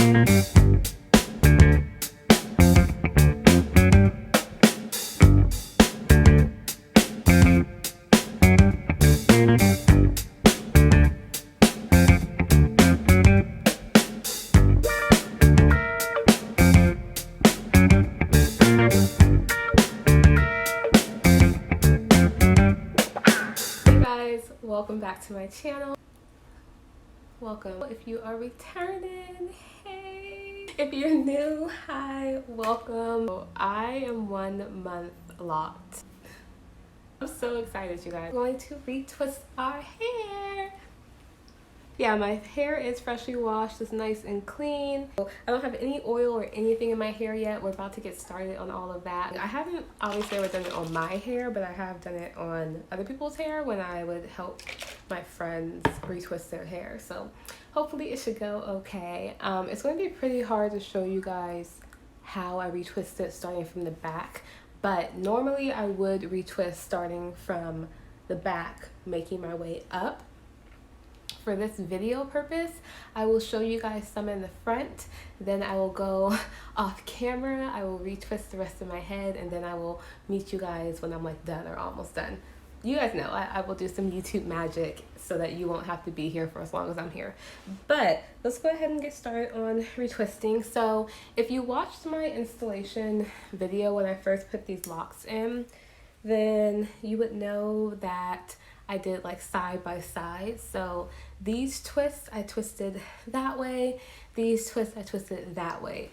Welcome back to my channel. Welcome. If you are returning, hey. If you're new, hi, welcome. I am 1 month locked. I'm so excited, you guys. I'm going to retwist our hair. Yeah, my hair is freshly washed. It's nice and clean. I don't have any oil or anything in my hair yet. We're about to get started on all of that. I haven't obviously ever done it on my hair, but I have done it on other people's hair when I would help my friends retwist their hair. So hopefully it should go okay. It's going to be pretty hard to show you guys how I retwist it starting from the back, but normally I would retwist starting from the back, making my way up. For this video purpose, I will show you guys some in the front, then I will go off camera, I will retwist the rest of my head, and then I will meet you guys when I'm like done or almost done. You guys know I will do some YouTube magic so that you won't have to be here for as long as I'm here. But let's go ahead and get started on retwisting. So if you watched my installation video when I first put these locks in, then you would know that I did like side by side. So these twists I twisted that way, these twists I twisted that way,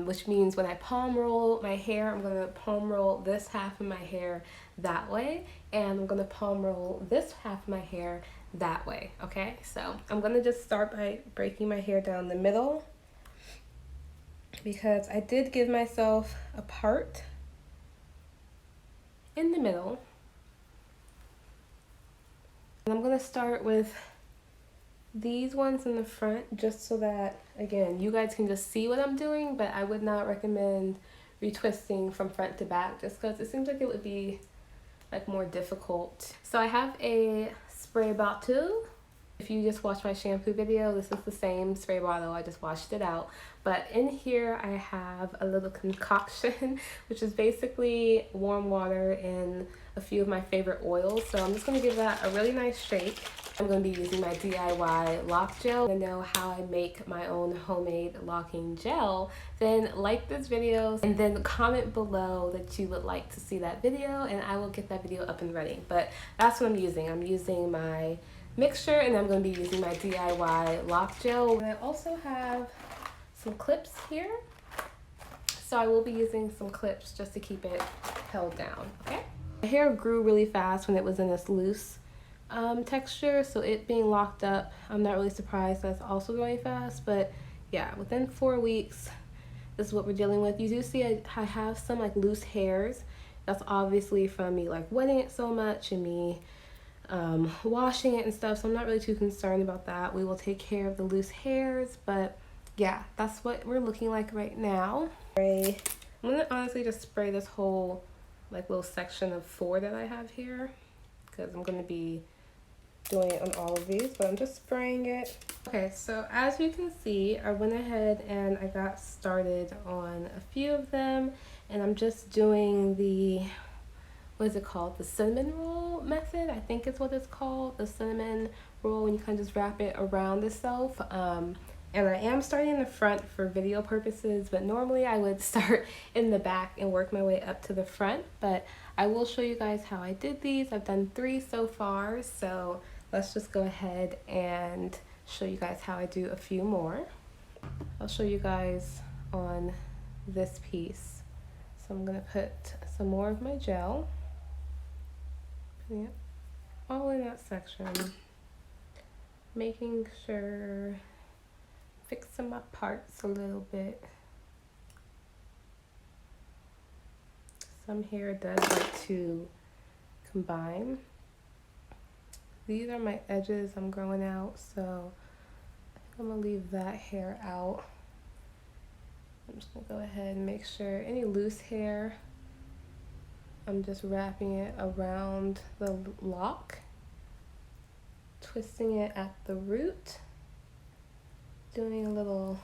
which means when I palm roll my hair, I'm gonna palm roll this half of my hair that way, and I'm gonna palm roll this half of my hair that way. Okay, so I'm gonna just start by breaking my hair down the middle, because I did give myself a part in the middle. And I'm going to start with these ones in the front, just so that, again, you guys can just see what I'm doing, but I would not recommend retwisting from front to back just because it seems like it would be like more difficult. So I have a spray bottle. If you just watched my shampoo video, this is the same spray bottle. I just washed it out. But in here I have a little concoction, which is basically warm water and a few of my favorite oils. So I'm just going to give that a really nice shake. I'm going to be using my DIY lock gel. To know how I make my own homemade locking gel, then like this video and then comment below that you would like to see that video, and I will get that video up and running. But that's what I'm using. I'm using my mixture, and I'm going to be using my DIY lock gel. And I also have some clips here, so I will be using some clips just to keep it held down. Okay, my hair grew really fast when it was in this loose texture, so it being locked up, I'm not really surprised that's also going fast. But yeah, within 4 weeks, this is what we're dealing with. You do see I have some like loose hairs. That's obviously from me like wetting it so much and me washing it and stuff, so I'm not really too concerned about that. We will take care of the loose hairs. But yeah, that's what we're looking like right now. I'm gonna honestly just spray this whole like little section of 4 that I have here, because I'm gonna be doing it on all of these, but I'm just spraying it. Okay, so as you can see, I went ahead and I got started on a few of them, and I'm just doing the, what is it called? The cinnamon roll method, I think is what it's called. The cinnamon roll, when you kind of just wrap it around itself. And I am starting in the front for video purposes, but normally I would start in the back and work my way up to the front. But I will show you guys how I did these. I've done 3 so far, so let's just go ahead and show you guys how I do a few more. I'll show you guys on this piece. So I'm gonna put some more of my gel. Yep, all in that section, making sure, fixing my parts a little bit. Some hair does like to combine. These are my edges I'm growing out, so I think I'm gonna leave that hair out. I'm just gonna go ahead and make sure any loose hair, I'm just wrapping it around the lock, twisting it at the root, doing a little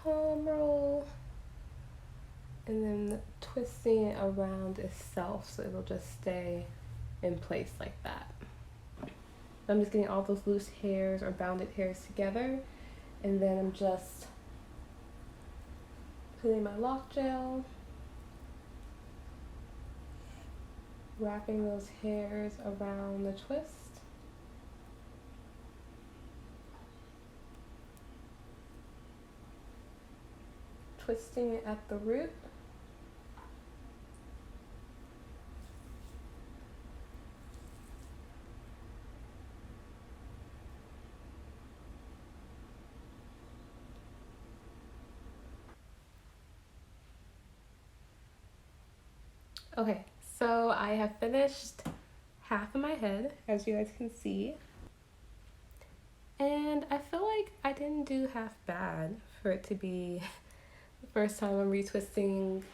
palm roll and then twisting it around itself so it'll just stay in place like that. I'm just getting all those loose hairs or bounded hairs together, and then I'm just putting my lock gel, wrapping those hairs around the twist. Twisting it at the root. Okay, so I have finished half of my head, as you guys can see. And I feel like I didn't do half bad for it to be the first time I'm retwisting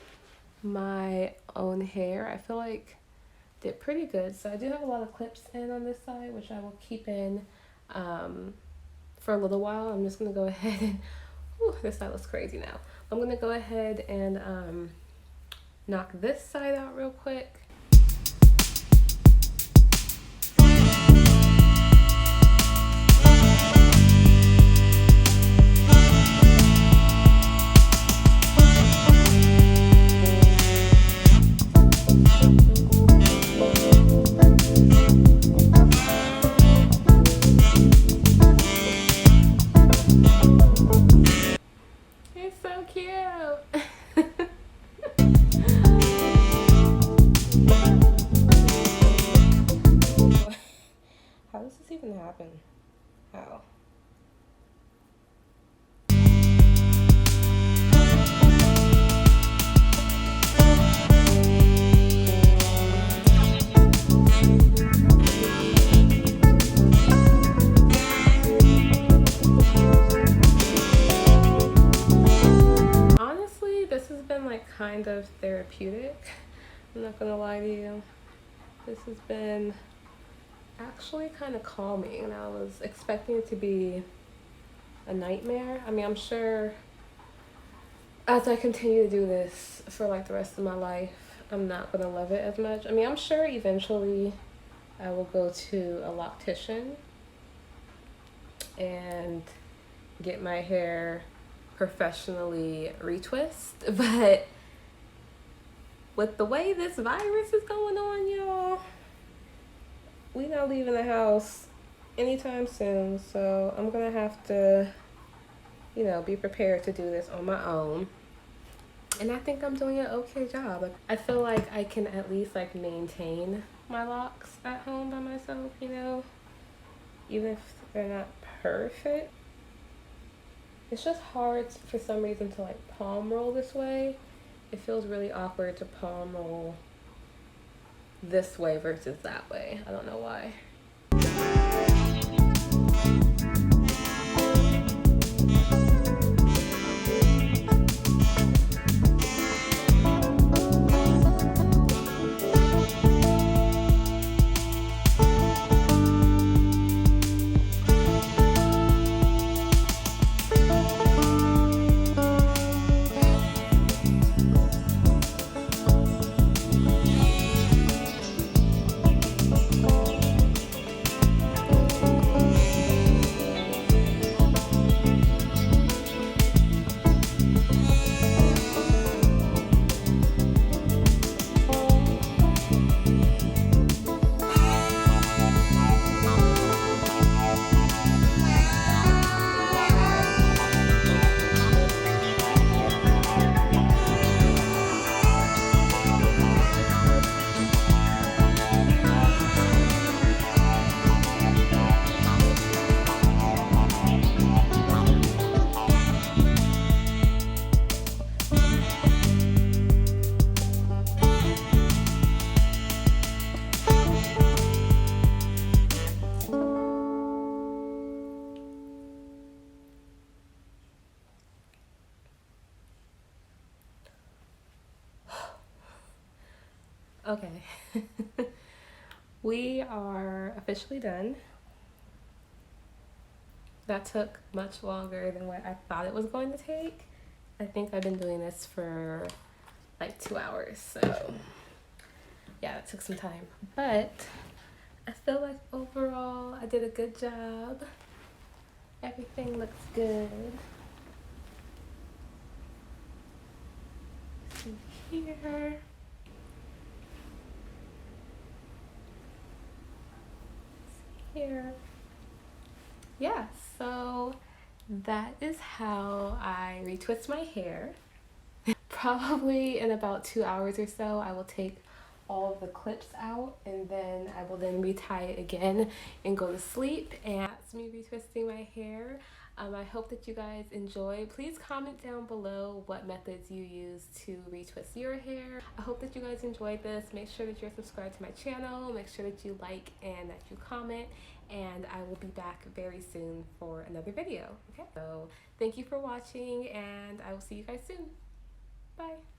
my own hair. I feel like I did pretty good. So I do have a lot of clips in on this side, which I will keep in for a little while. I'm just gonna go ahead and, whew, this side looks crazy now. I'm gonna go ahead and knock this side out real quick. It's so cute. How does this even happen? How? Honestly, this has been like kind of therapeutic. I'm not gonna lie to you. This has been actually kind of calming, and I was expecting it to be a nightmare. I mean, I'm sure as I continue to do this for like the rest of my life, I'm not gonna love it as much. I mean, I'm sure eventually I will go to a loctician and get my hair professionally retwist, but with the way this virus is going on, y'all, we not leaving the house anytime soon, so I'm gonna have to, you know, be prepared to do this on my own. And I think I'm doing an okay job. I feel like I can at least like maintain my locks at home by myself, you know, even if they're not perfect. It's just hard for some reason to like palm roll this way. It feels really awkward to palm roll this way versus that way. I don't know why. Okay. We are officially done. That took much longer than what I thought it was going to take. I think I've been doing this for like 2 hours, so yeah, it took some time. But I feel like overall I did a good job. Everything looks good. See here. Here. Yeah, so that is how I retwist my hair. Probably in about 2 hours or so, I will take all of the clips out and then I will then retie it again and go to sleep. And that's me retwisting my hair. I hope that you guys enjoy. Please comment down below what methods you use to retwist your hair. I hope that you guys enjoyed this. Make sure that you're subscribed to my channel. Make sure that you like and that you comment. And I will be back very soon for another video. Okay, so thank you for watching and I will see you guys soon. Bye.